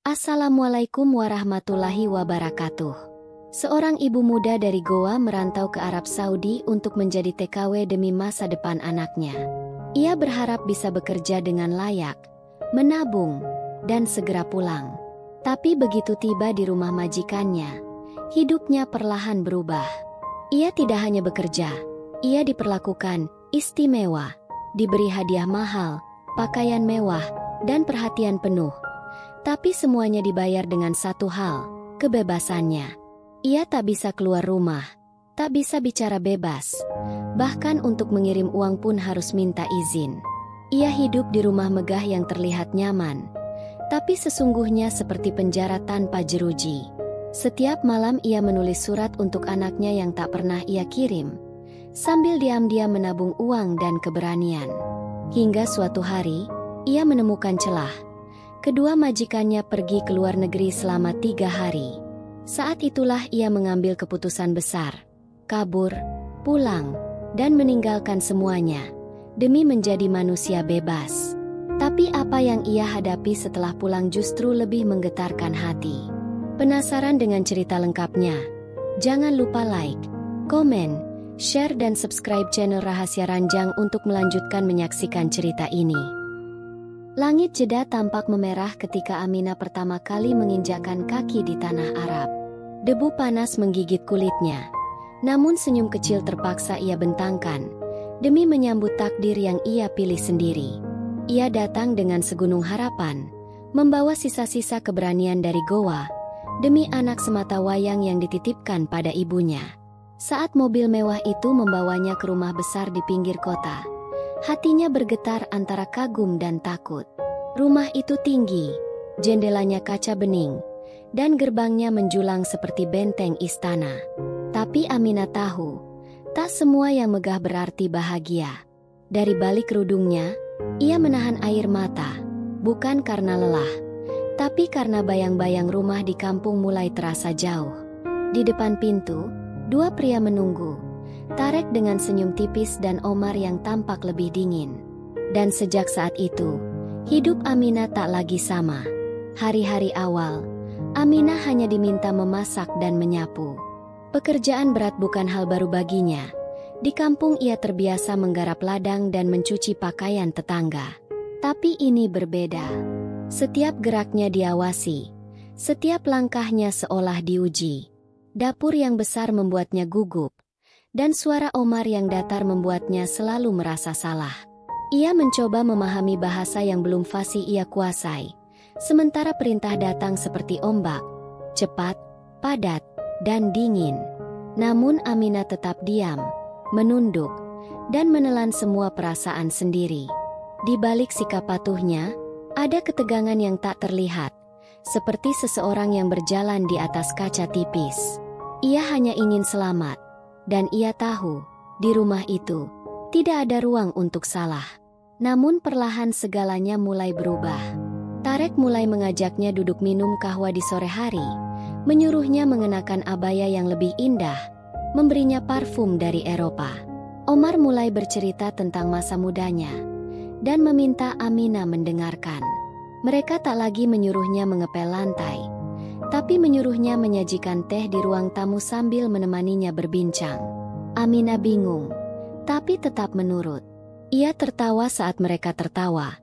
Assalamualaikum warahmatullahi wabarakatuh. Seorang ibu muda dari Goa merantau ke Arab Saudi untuk menjadi TKW demi masa depan anaknya. Ia berharap bisa bekerja dengan layak, menabung, dan segera pulang. Tapi begitu tiba di rumah majikannya, hidupnya perlahan berubah. Ia tidak hanya bekerja, ia diperlakukan istimewa, diberi hadiah mahal, pakaian mewah, dan perhatian penuh. Tapi semuanya dibayar dengan satu hal, kebebasannya. Ia tak bisa keluar rumah, tak bisa bicara bebas. Bahkan untuk mengirim uang pun harus minta izin. Ia hidup di rumah megah yang terlihat nyaman, tapi sesungguhnya seperti penjara tanpa jeruji. Setiap malam ia menulis surat untuk anaknya yang tak pernah ia kirim, sambil diam-diam menabung uang dan keberanian. Hingga suatu hari, ia menemukan celah. Kedua majikannya pergi ke luar negeri selama 3 hari. Saat itulah ia mengambil keputusan besar. Kabur, pulang, dan meninggalkan semuanya, demi menjadi manusia bebas. Tapi apa yang ia hadapi setelah pulang justru lebih menggetarkan hati. Penasaran dengan cerita lengkapnya? Jangan lupa like, komen, share dan subscribe channel Rahasia Ranjang untuk melanjutkan menyaksikan cerita ini. Langit Jeddah tampak memerah ketika Aminah pertama kali menginjakkan kaki di tanah Arab. Debu panas menggigit kulitnya. Namun senyum kecil terpaksa ia bentangkan, demi menyambut takdir yang ia pilih sendiri. Ia datang dengan segunung harapan, membawa sisa-sisa keberanian dari Goa, demi anak semata wayang yang dititipkan pada ibunya. Saat mobil mewah itu membawanya ke rumah besar di pinggir kota, hatinya bergetar antara kagum dan takut. Rumah itu tinggi, jendelanya kaca bening, dan gerbangnya menjulang seperti benteng istana. Tapi Aminah tahu, tak semua yang megah berarti bahagia. Dari balik kerudungnya, ia menahan air mata, bukan karena lelah, tapi karena bayang-bayang rumah di kampung mulai terasa jauh. Di depan pintu, 2 pria menunggu, Tarek dengan senyum tipis dan Omar yang tampak lebih dingin. Dan sejak saat itu, hidup Aminah tak lagi sama. Hari-hari awal, Aminah hanya diminta memasak dan menyapu. Pekerjaan berat bukan hal baru baginya. Di kampung ia terbiasa menggarap ladang dan mencuci pakaian tetangga. Tapi ini berbeda. Setiap geraknya diawasi, setiap langkahnya seolah diuji. Dapur yang besar membuatnya gugup, dan suara Omar yang datar membuatnya selalu merasa salah. Ia mencoba memahami bahasa yang belum fasih ia kuasai, sementara perintah datang seperti ombak, cepat, padat, dan dingin. Namun Aminah tetap diam, menunduk, dan menelan semua perasaan sendiri. Di balik sikap patuhnya, ada ketegangan yang tak terlihat, seperti seseorang yang berjalan di atas kaca tipis. Ia hanya ingin selamat, dan ia tahu, di rumah itu, tidak ada ruang untuk salah. Namun perlahan segalanya mulai berubah. Tarek mulai mengajaknya duduk minum kahwa di sore hari, menyuruhnya mengenakan abaya yang lebih indah, memberinya parfum dari Eropa. Omar mulai bercerita tentang masa mudanya, dan meminta Aminah mendengarkan. Mereka tak lagi menyuruhnya mengepel lantai, tapi menyuruhnya menyajikan teh di ruang tamu sambil menemaninya berbincang. Aminah bingung, tapi tetap menurut. Ia tertawa saat mereka tertawa,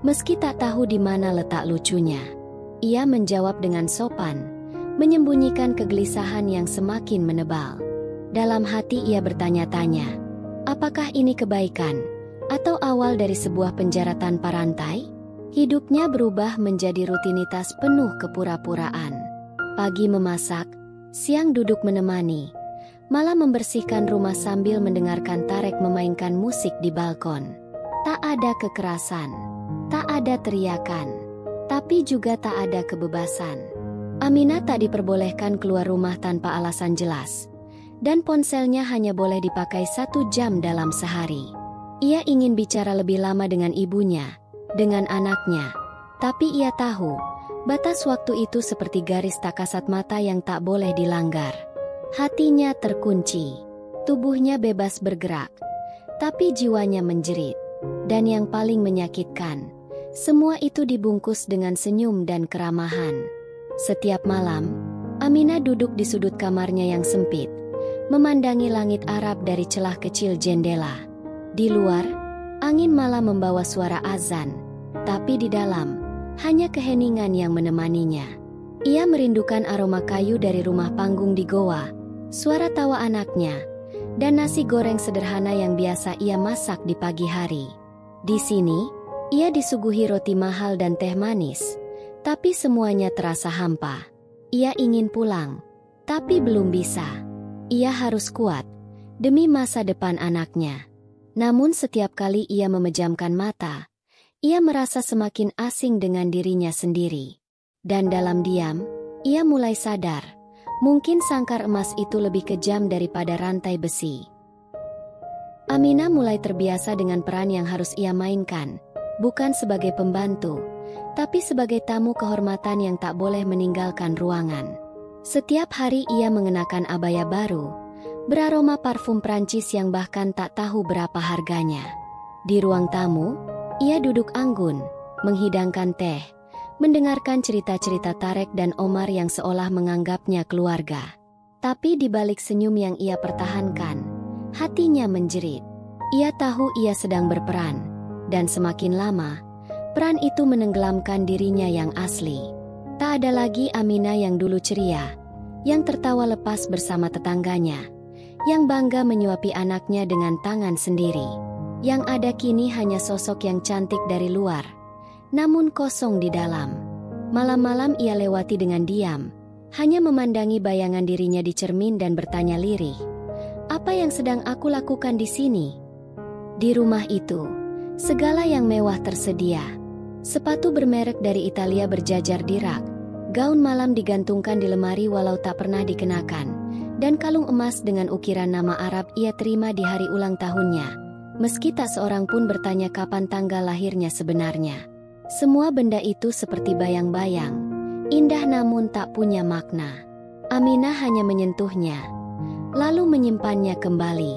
meski tak tahu di mana letak lucunya. Ia menjawab dengan sopan, menyembunyikan kegelisahan yang semakin menebal. Dalam hati ia bertanya-tanya, apakah ini kebaikan, atau awal dari sebuah penjara tanpa rantai? Hidupnya berubah menjadi rutinitas penuh kepura-puraan. Pagi memasak, siang duduk menemani, malah membersihkan rumah sambil mendengarkan Tarek memainkan musik di balkon. Tak ada kekerasan, tak ada teriakan, tapi juga tak ada kebebasan. Aminah tak diperbolehkan keluar rumah tanpa alasan jelas, dan ponselnya hanya boleh dipakai 1 jam dalam sehari. Ia ingin bicara lebih lama dengan ibunya, dengan anaknya, tapi ia tahu, batas waktu itu seperti garis tak kasat mata yang tak boleh dilanggar. Hatinya terkunci, tubuhnya bebas bergerak, tapi jiwanya menjerit. Dan yang paling menyakitkan, Semua itu dibungkus dengan senyum dan keramahan. Setiap malam, Aminah duduk di sudut kamarnya yang sempit, memandangi langit Arab dari celah kecil jendela. Di luar, angin malam membawa suara azan, tapi di dalam, hanya keheningan yang menemaninya. Ia merindukan aroma kayu dari rumah panggung di goa, suara tawa anaknya, dan nasi goreng sederhana yang biasa ia masak di pagi hari. Di sini, ia disuguhi roti mahal dan teh manis, tapi semuanya terasa hampa. Ia ingin pulang, tapi belum bisa. Ia harus kuat, demi masa depan anaknya. Namun setiap kali ia memejamkan mata, ia merasa semakin asing dengan dirinya sendiri. Dan dalam diam, ia mulai sadar, mungkin sangkar emas itu lebih kejam daripada rantai besi. Aminah mulai terbiasa dengan peran yang harus ia mainkan, bukan sebagai pembantu, tapi sebagai tamu kehormatan yang tak boleh meninggalkan ruangan. Setiap hari ia mengenakan abaya baru, beraroma parfum Prancis yang bahkan tak tahu berapa harganya. Di ruang tamu, ia duduk anggun, menghidangkan teh, mendengarkan cerita-cerita Tarek dan Omar yang seolah menganggapnya keluarga. Tapi di balik senyum yang ia pertahankan, hatinya menjerit. Ia tahu ia sedang berperan, dan semakin lama, peran itu menenggelamkan dirinya yang asli. Tak ada lagi Aminah yang dulu ceria, yang tertawa lepas bersama tetangganya, yang bangga menyuapi anaknya dengan tangan sendiri. Yang ada kini hanya sosok yang cantik dari luar, namun kosong di dalam. Malam-malam ia lewati dengan diam, hanya memandangi bayangan dirinya di cermin dan bertanya lirih, apa yang sedang aku lakukan di sini? Di rumah itu, segala yang mewah tersedia. Sepatu bermerek dari Italia berjajar di rak, gaun malam digantungkan di lemari walau tak pernah dikenakan, dan kalung emas dengan ukiran nama Arab ia terima di hari ulang tahunnya, meski tak seorang pun bertanya kapan tanggal lahirnya sebenarnya. Semua benda itu seperti bayang-bayang, indah namun tak punya makna. Aminah hanya menyentuhnya, lalu menyimpannya kembali.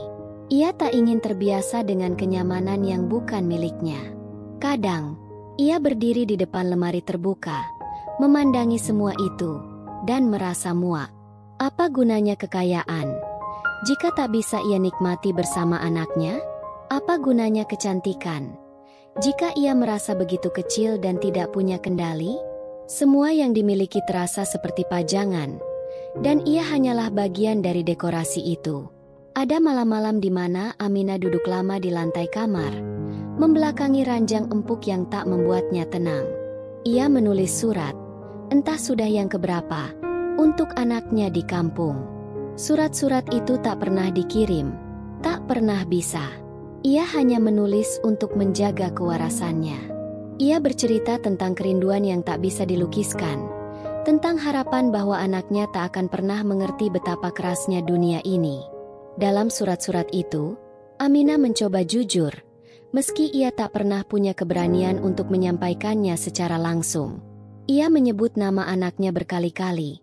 Ia tak ingin terbiasa dengan kenyamanan yang bukan miliknya. Kadang, ia berdiri di depan lemari terbuka, memandangi semua itu, dan merasa muak. Apa gunanya kekayaan jika tak bisa ia nikmati bersama anaknya? Apa gunanya kecantikan jika ia merasa begitu kecil dan tidak punya kendali? Semua yang dimiliki terasa seperti pajangan, dan ia hanyalah bagian dari dekorasi itu. Ada malam-malam di mana Aminah duduk lama di lantai kamar, membelakangi ranjang empuk yang tak membuatnya tenang. Ia menulis surat, entah sudah yang keberapa, untuk anaknya di kampung. Surat-surat itu tak pernah dikirim, tak pernah bisa. Ia hanya menulis untuk menjaga kewarasannya. Ia bercerita tentang kerinduan yang tak bisa dilukiskan, tentang harapan bahwa anaknya tak akan pernah mengerti betapa kerasnya dunia ini. Dalam surat-surat itu, Aminah mencoba jujur, meski ia tak pernah punya keberanian untuk menyampaikannya secara langsung. Ia menyebut nama anaknya berkali-kali,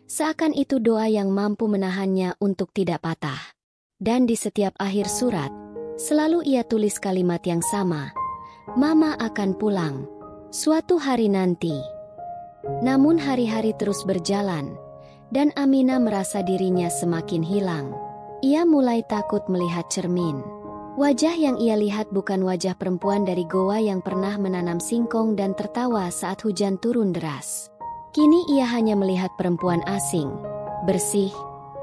seakan itu doa yang mampu menahannya untuk tidak patah. Dan di setiap akhir surat, selalu ia tulis kalimat yang sama, "Mama akan pulang suatu hari nanti." Namun hari-hari terus berjalan, dan Aminah merasa dirinya semakin hilang. Ia mulai takut melihat cermin. Wajah yang ia lihat bukan wajah perempuan dari goa yang pernah menanam singkong dan tertawa saat hujan turun deras. Kini ia hanya melihat perempuan asing, bersih,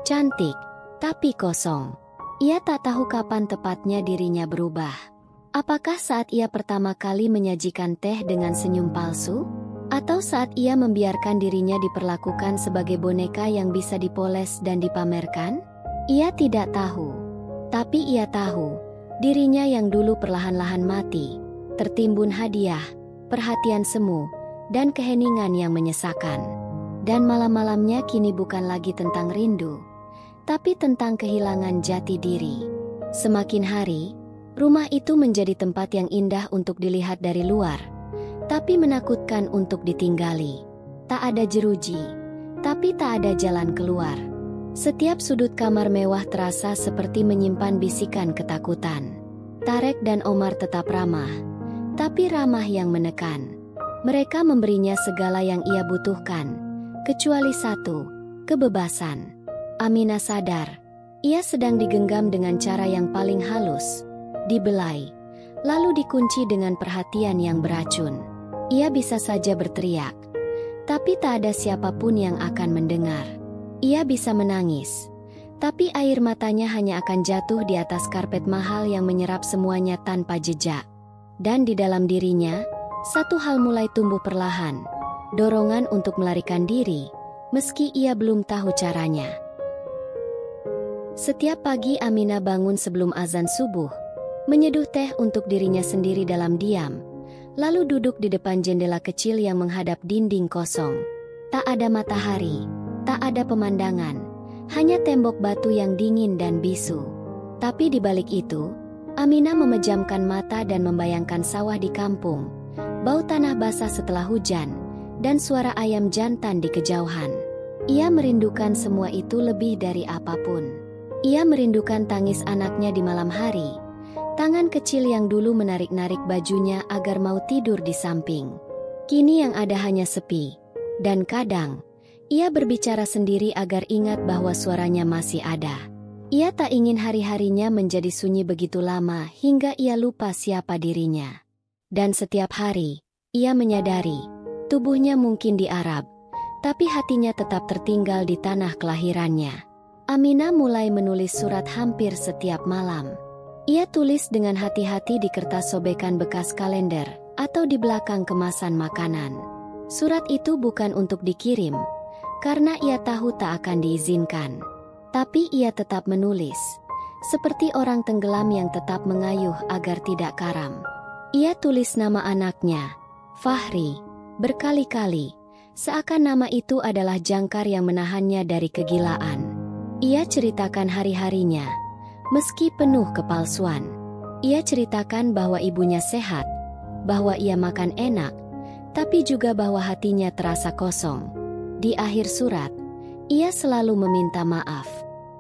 cantik, tapi kosong. Ia tak tahu kapan tepatnya dirinya berubah. Apakah saat ia pertama kali menyajikan teh dengan senyum palsu? Atau saat ia membiarkan dirinya diperlakukan sebagai boneka yang bisa dipoles dan dipamerkan? Ia tidak tahu. Tapi ia tahu, dirinya yang dulu perlahan-lahan mati, tertimbun hadiah, perhatian semu, dan keheningan yang menyesakan. Dan malam-malamnya kini bukan lagi tentang rindu, tapi tentang kehilangan jati diri. Semakin hari, rumah itu menjadi tempat yang indah untuk dilihat dari luar, tapi menakutkan untuk ditinggali. Tak ada jeruji, tapi tak ada jalan keluar. Setiap sudut kamar mewah terasa seperti menyimpan bisikan ketakutan. Tarek dan Omar tetap ramah, tapi ramah yang menekan. Mereka memberinya segala yang ia butuhkan, kecuali satu, kebebasan. Aminah sadar, ia sedang digenggam dengan cara yang paling halus, dibelai, lalu dikunci dengan perhatian yang beracun. Ia bisa saja berteriak, tapi tak ada siapapun yang akan mendengar. Ia bisa menangis, tapi air matanya hanya akan jatuh di atas karpet mahal yang menyerap semuanya tanpa jejak. Dan di dalam dirinya, satu hal mulai tumbuh perlahan, dorongan untuk melarikan diri, meski ia belum tahu caranya. Setiap pagi Aminah bangun sebelum azan subuh, menyeduh teh untuk dirinya sendiri dalam diam, lalu duduk di depan jendela kecil yang menghadap dinding kosong. Tak ada matahari, tak ada pemandangan, hanya tembok batu yang dingin dan bisu. Tapi di balik itu, Aminah memejamkan mata dan membayangkan sawah di kampung, bau tanah basah setelah hujan, dan suara ayam jantan di kejauhan. Ia merindukan semua itu lebih dari apapun. Ia merindukan tangis anaknya di malam hari, tangan kecil yang dulu menarik-narik bajunya agar mau tidur di samping. Kini yang ada hanya sepi, dan kadang, ia berbicara sendiri agar ingat bahwa suaranya masih ada. Ia tak ingin hari-harinya menjadi sunyi begitu lama hingga ia lupa siapa dirinya. Dan setiap hari, ia menyadari, tubuhnya mungkin di Arab, tapi hatinya tetap tertinggal di tanah kelahirannya. Aminah mulai menulis surat hampir setiap malam. Ia tulis dengan hati-hati di kertas sobekan bekas kalender atau di belakang kemasan makanan. Surat itu bukan untuk dikirim, karena ia tahu tak akan diizinkan. Tapi ia tetap menulis, seperti orang tenggelam yang tetap mengayuh agar tidak karam. Ia tulis nama anaknya, Fahri, berkali-kali, seakan nama itu adalah jangkar yang menahannya dari kegilaan. Ia ceritakan hari-harinya, meski penuh kepalsuan. Ia ceritakan bahwa ibunya sehat, bahwa ia makan enak, tapi juga bahwa hatinya terasa kosong. Di akhir surat, ia selalu meminta maaf.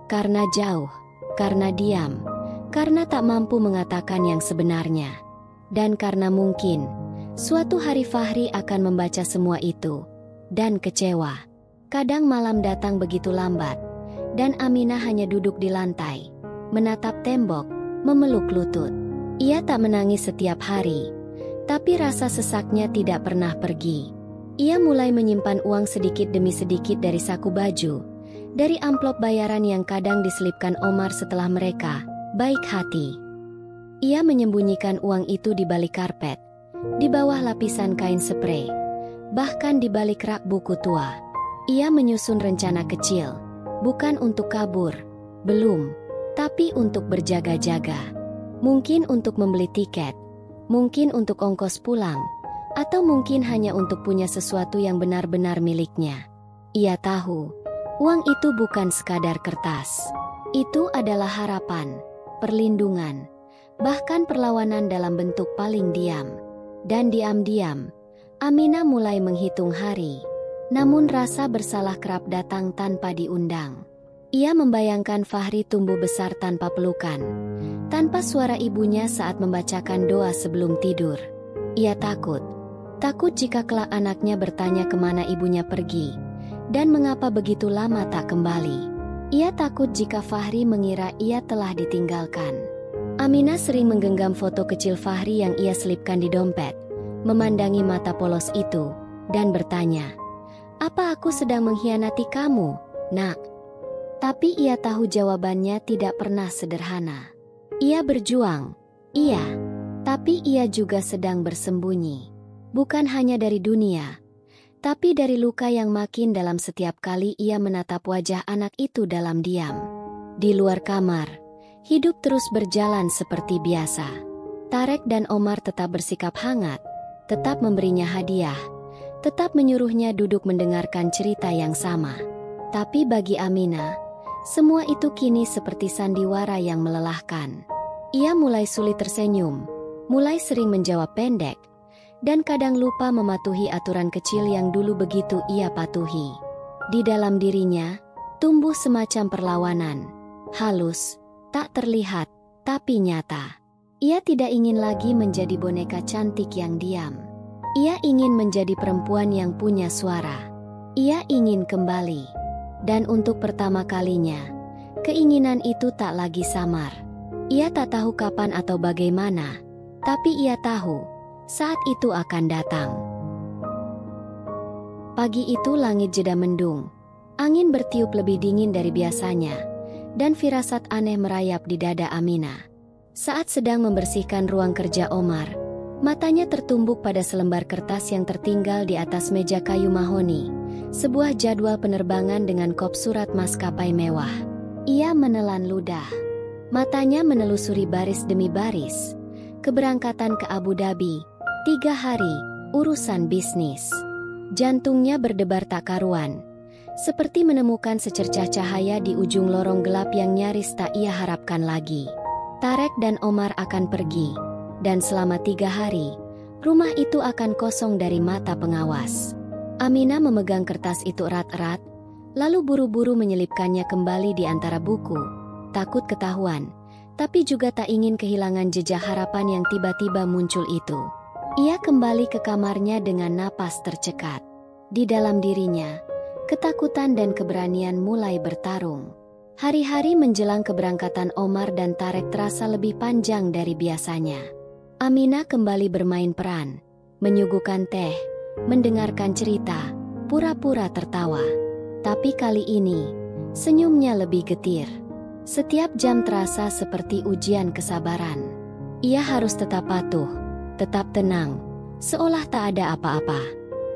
Karena jauh, karena diam, karena tak mampu mengatakan yang sebenarnya. Dan karena mungkin, suatu hari Fahri akan membaca semua itu, dan kecewa. Kadang malam datang begitu lambat, dan Aminah hanya duduk di lantai, menatap tembok, memeluk lutut. Ia tak menangis setiap hari, tapi rasa sesaknya tidak pernah pergi. Ia mulai menyimpan uang sedikit demi sedikit dari saku baju, dari amplop bayaran yang kadang diselipkan Omar setelah mereka baik hati. Ia menyembunyikan uang itu di balik karpet, di bawah lapisan kain sprei, bahkan di balik rak buku tua. Ia menyusun rencana kecil, bukan untuk kabur, belum, tapi untuk berjaga-jaga. Mungkin untuk membeli tiket, mungkin untuk ongkos pulang, atau mungkin hanya untuk punya sesuatu yang benar-benar miliknya. Ia tahu, uang itu bukan sekadar kertas. Itu adalah harapan, perlindungan, bahkan perlawanan dalam bentuk paling diam. Dan diam-diam, Aminah mulai menghitung hari. Namun rasa bersalah kerap datang tanpa diundang. Ia membayangkan Fahri tumbuh besar tanpa pelukan, tanpa suara ibunya saat membacakan doa sebelum tidur. Ia takut jika kelak anaknya bertanya kemana ibunya pergi, dan mengapa begitu lama tak kembali. Ia takut jika Fahri mengira ia telah ditinggalkan. Aminah sering menggenggam foto kecil Fahri yang ia selipkan di dompet, memandangi mata polos itu, dan bertanya, "Apa aku sedang mengkhianati kamu, nak?" Tapi ia tahu jawabannya tidak pernah sederhana. Ia berjuang, iya, tapi ia juga sedang bersembunyi. Bukan hanya dari dunia, tapi dari luka yang makin dalam setiap kali ia menatap wajah anak itu dalam diam. Di luar kamar, hidup terus berjalan seperti biasa. Tarek dan Omar tetap bersikap hangat, tetap memberinya hadiah, tetap menyuruhnya duduk mendengarkan cerita yang sama. Tapi bagi Aminah, semua itu kini seperti sandiwara yang melelahkan. Ia mulai sulit tersenyum, mulai sering menjawab pendek, dan kadang lupa mematuhi aturan kecil yang dulu begitu ia patuhi. Di dalam dirinya, tumbuh semacam perlawanan, halus, tak terlihat, tapi nyata. Ia tidak ingin lagi menjadi boneka cantik yang diam. Ia ingin menjadi perempuan yang punya suara. Ia ingin kembali. Dan untuk pertama kalinya, keinginan itu tak lagi samar. Ia tak tahu kapan atau bagaimana, tapi ia tahu saat itu akan datang. Pagi itu langit jeda mendung. Angin bertiup lebih dingin dari biasanya, dan firasat aneh merayap di dada Aminah. Saat sedang membersihkan ruang kerja Omar, matanya tertumbuk pada selembar kertas yang tertinggal di atas meja kayu mahoni, sebuah jadwal penerbangan dengan kop surat maskapai mewah. Ia menelan ludah. Matanya menelusuri baris demi baris. Keberangkatan ke Abu Dhabi, 3 hari, urusan bisnis. Jantungnya berdebar tak karuan, seperti menemukan secercah cahaya di ujung lorong gelap yang nyaris tak ia harapkan lagi. Tarek dan Omar akan pergi, dan selama 3 hari, rumah itu akan kosong dari mata pengawas. Aminah memegang kertas itu erat-erat, lalu buru-buru menyelipkannya kembali di antara buku, takut ketahuan, tapi juga tak ingin kehilangan jejak harapan yang tiba-tiba muncul itu. Ia kembali ke kamarnya dengan napas tercekat. Di dalam dirinya, ketakutan dan keberanian mulai bertarung. Hari-hari menjelang keberangkatan Omar dan Tarek terasa lebih panjang dari biasanya. Aminah kembali bermain peran, menyuguhkan teh, mendengarkan cerita, pura-pura tertawa. Tapi kali ini, senyumnya lebih getir. Setiap jam terasa seperti ujian kesabaran. Ia harus tetap patuh, tetap tenang, seolah tak ada apa-apa.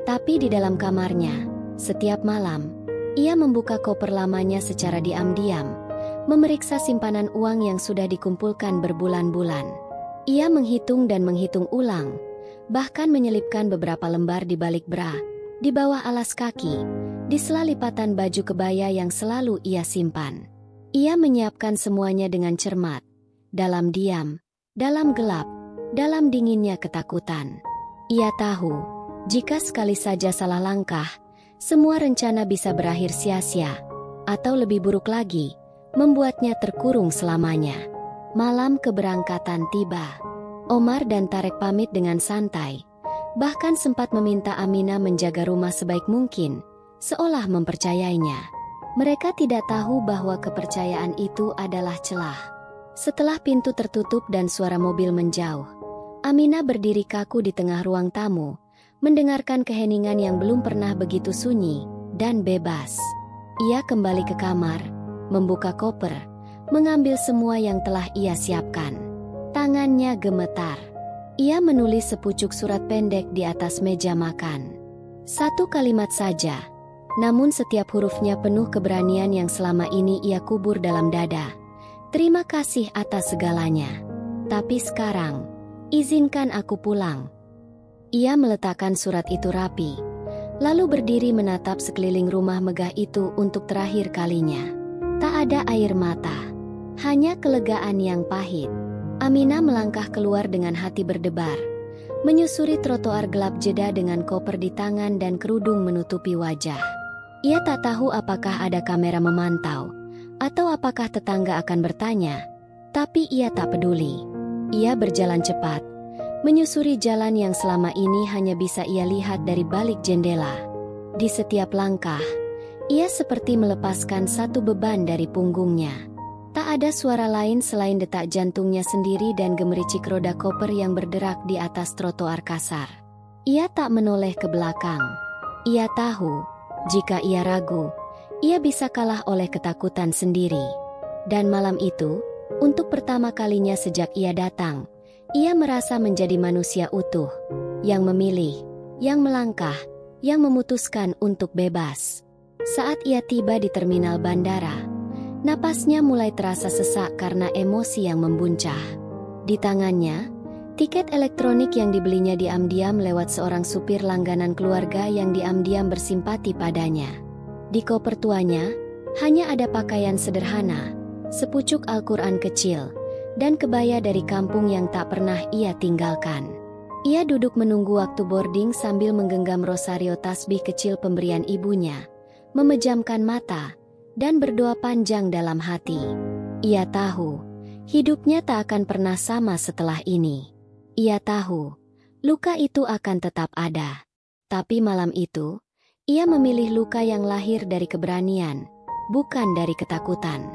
Tapi di dalam kamarnya, setiap malam, ia membuka koper lamanya secara diam-diam, memeriksa simpanan uang yang sudah dikumpulkan berbulan-bulan. Ia menghitung dan menghitung ulang, bahkan menyelipkan beberapa lembar di balik bra, di bawah alas kaki, di sela lipatan baju kebaya yang selalu ia simpan. Ia menyiapkan semuanya dengan cermat, dalam diam, dalam gelap, dalam dinginnya ketakutan. Ia tahu, jika sekali saja salah langkah, semua rencana bisa berakhir sia-sia, atau lebih buruk lagi, membuatnya terkurung selamanya. Malam keberangkatan tiba. Omar dan Tarek pamit dengan santai, bahkan sempat meminta Aminah menjaga rumah sebaik mungkin, seolah mempercayainya. Mereka tidak tahu bahwa kepercayaan itu adalah celah. Setelah pintu tertutup dan suara mobil menjauh, Aminah berdiri kaku di tengah ruang tamu, mendengarkan keheningan yang belum pernah begitu sunyi dan bebas. Ia kembali ke kamar, membuka koper, mengambil semua yang telah ia siapkan. Tangannya gemetar. Ia menulis sepucuk surat pendek di atas meja makan. 1 kalimat saja. Namun setiap hurufnya penuh keberanian yang selama ini ia kubur dalam dada. Terima kasih atas segalanya. Tapi sekarang, izinkan aku pulang. Ia meletakkan surat itu rapi, lalu berdiri menatap sekeliling rumah megah itu untuk terakhir kalinya. Tak ada air mata, hanya kelegaan yang pahit. Aminah melangkah keluar dengan hati berdebar, menyusuri trotoar gelap jeda dengan koper di tangan dan kerudung menutupi wajah. Ia tak tahu apakah ada kamera memantau, atau apakah tetangga akan bertanya, tapi ia tak peduli. Ia berjalan cepat, menyusuri jalan yang selama ini hanya bisa ia lihat dari balik jendela. Di setiap langkah, ia seperti melepaskan satu beban dari punggungnya. Tak ada suara lain selain detak jantungnya sendiri dan gemericik roda koper yang berderak di atas trotoar kasar. Ia tak menoleh ke belakang. Ia tahu, jika ia ragu, ia bisa kalah oleh ketakutan sendiri. Dan malam itu, untuk pertama kalinya sejak ia datang, ia merasa menjadi manusia utuh, yang memilih, yang melangkah, yang memutuskan untuk bebas. Saat ia tiba di terminal bandara, napasnya mulai terasa sesak karena emosi yang membuncah. Di tangannya, tiket elektronik yang dibelinya diam-diam lewat seorang supir langganan keluarga yang diam-diam bersimpati padanya. Di koper tuanya, hanya ada pakaian sederhana, sepucuk Al-Quran kecil, dan kebaya dari kampung yang tak pernah ia tinggalkan. Ia duduk menunggu waktu boarding sambil menggenggam rosario tasbih kecil pemberian ibunya, memejamkan mata, dan berdoa panjang dalam hati. Ia tahu, Hidupnya tak akan pernah sama setelah ini. Ia tahu, luka itu akan tetap ada. Tapi malam itu, ia memilih luka yang lahir dari keberanian, bukan dari ketakutan.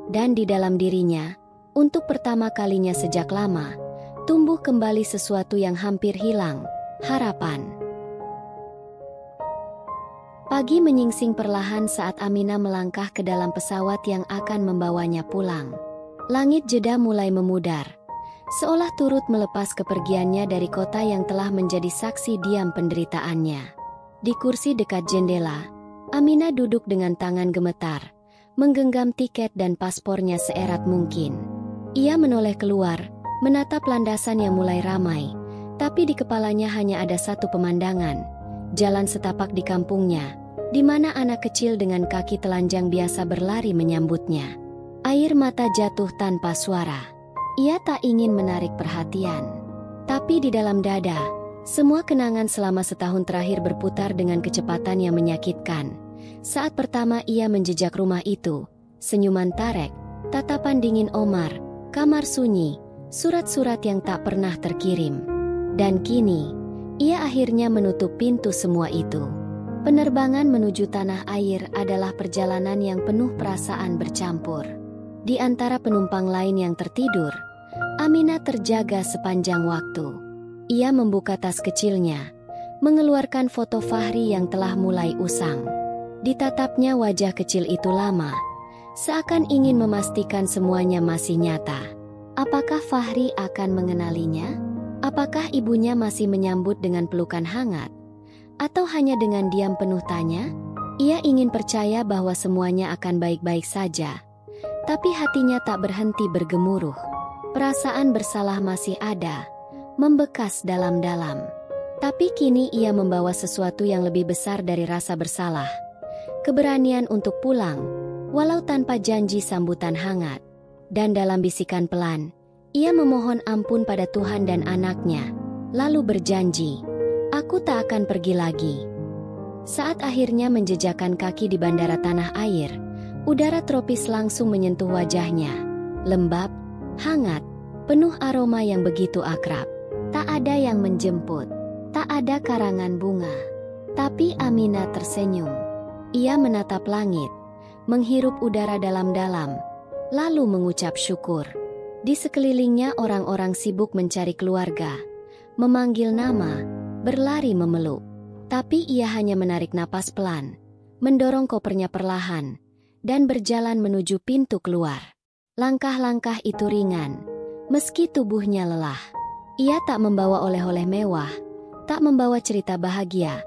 Dan di dalam dirinya, untuk pertama kalinya sejak lama, tumbuh kembali sesuatu yang hampir hilang, harapan. Pagi menyingsing perlahan saat Aminah melangkah ke dalam pesawat yang akan membawanya pulang. Langit jeda mulai memudar, seolah turut melepas kepergiannya dari kota yang telah menjadi saksi diam penderitaannya. Di kursi dekat jendela, Aminah duduk dengan tangan gemetar, menggenggam tiket dan paspornya seerat mungkin. Ia menoleh keluar, menatap landasan yang mulai ramai, tapi di kepalanya hanya ada satu pemandangan, jalan setapak di kampungnya, di mana anak kecil dengan kaki telanjang biasa berlari menyambutnya. Air mata jatuh tanpa suara. Ia tak ingin menarik perhatian. Tapi di dalam dada, semua kenangan selama setahun terakhir berputar dengan kecepatan yang menyakitkan. Saat pertama ia menjejak rumah itu, senyuman Tarek, tatapan dingin Omar, kamar sunyi, surat-surat yang tak pernah terkirim. Dan kini, ia akhirnya menutup pintu semua itu. Penerbangan menuju tanah air adalah perjalanan yang penuh perasaan bercampur. Di antara penumpang lain yang tertidur, Aminah terjaga sepanjang waktu. Ia membuka tas kecilnya, mengeluarkan foto Fahri yang telah mulai usang. Ditatapnya wajah kecil itu lama, seakan ingin memastikan semuanya masih nyata. Apakah Fahri akan mengenalinya? Apakah ibunya masih menyambut dengan pelukan hangat? Atau hanya dengan diam penuh tanya? Ia ingin percaya bahwa semuanya akan baik-baik saja. Tapi hatinya tak berhenti bergemuruh. Perasaan bersalah masih ada, membekas dalam-dalam. Tapi kini ia membawa sesuatu yang lebih besar dari rasa bersalah. Keberanian untuk pulang, walau tanpa janji sambutan hangat. Dan dalam bisikan pelan, ia memohon ampun pada Tuhan dan anaknya, lalu berjanji, "Aku tak akan pergi lagi." Saat akhirnya menjejakkan kaki di bandara tanah air, udara tropis langsung menyentuh wajahnya. Lembab, hangat, penuh aroma yang begitu akrab. Tak ada yang menjemput, tak ada karangan bunga. Tapi Aminah tersenyum. Ia menatap langit, menghirup udara dalam-dalam, lalu mengucap syukur. Di sekelilingnya orang-orang sibuk mencari keluarga, memanggil nama, berlari memeluk. Tapi ia hanya menarik napas pelan, mendorong kopernya perlahan, dan berjalan menuju pintu keluar. Langkah-langkah itu ringan, meski tubuhnya lelah. Ia tak membawa oleh-oleh mewah, tak membawa cerita bahagia,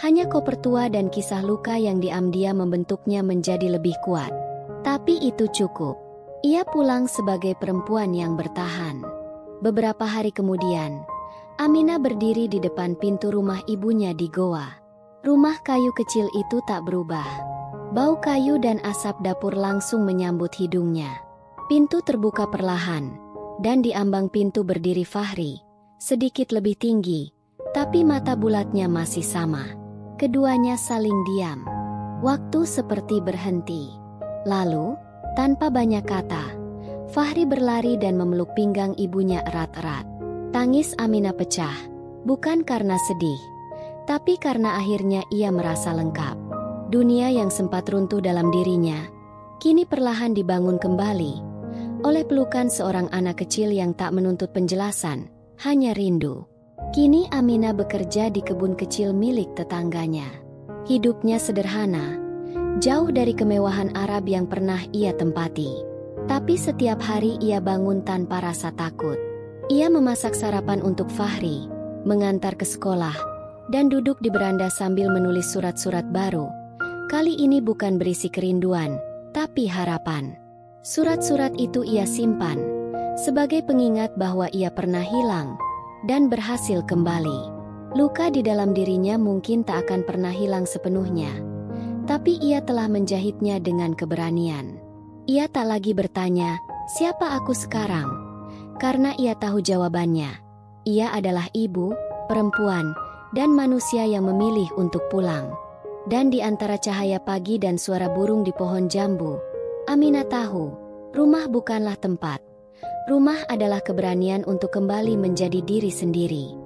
hanya koper tua dan kisah luka yang diam-diam membentuknya menjadi lebih kuat. Tapi itu cukup. Ia pulang sebagai perempuan yang bertahan. Beberapa hari kemudian, Aminah berdiri di depan pintu rumah ibunya di Goa. Rumah kayu kecil itu tak berubah. Bau kayu dan asap dapur langsung menyambut hidungnya. Pintu terbuka perlahan, dan di ambang pintu berdiri Fahri, sedikit lebih tinggi, tapi mata bulatnya masih sama. Keduanya saling diam. Waktu seperti berhenti. Lalu, tanpa banyak kata, Fahri berlari dan memeluk pinggang ibunya erat-erat. Tangis Aminah pecah, bukan karena sedih, tapi karena akhirnya ia merasa lengkap. Dunia yang sempat runtuh dalam dirinya, kini perlahan dibangun kembali, oleh pelukan seorang anak kecil yang tak menuntut penjelasan, hanya rindu. Kini Aminah bekerja di kebun kecil milik tetangganya. Hidupnya sederhana, jauh dari kemewahan Arab yang pernah ia tempati. Tapi setiap hari ia bangun tanpa rasa takut. Ia memasak sarapan untuk Fahri, mengantar ke sekolah, dan duduk di beranda sambil menulis surat-surat baru. Kali ini bukan berisi kerinduan, tapi harapan. Surat-surat itu ia simpan, sebagai pengingat bahwa ia pernah hilang, dan berhasil kembali. Luka di dalam dirinya mungkin tak akan pernah hilang sepenuhnya, tapi ia telah menjahitnya dengan keberanian. Ia tak lagi bertanya, "Siapa aku sekarang?" Karena ia tahu jawabannya. Ia adalah ibu, perempuan, dan manusia yang memilih untuk pulang. Dan di antara cahaya pagi dan suara burung di pohon jambu, Aminah tahu, rumah bukanlah tempat, Rumah adalah keberanian untuk kembali menjadi diri sendiri.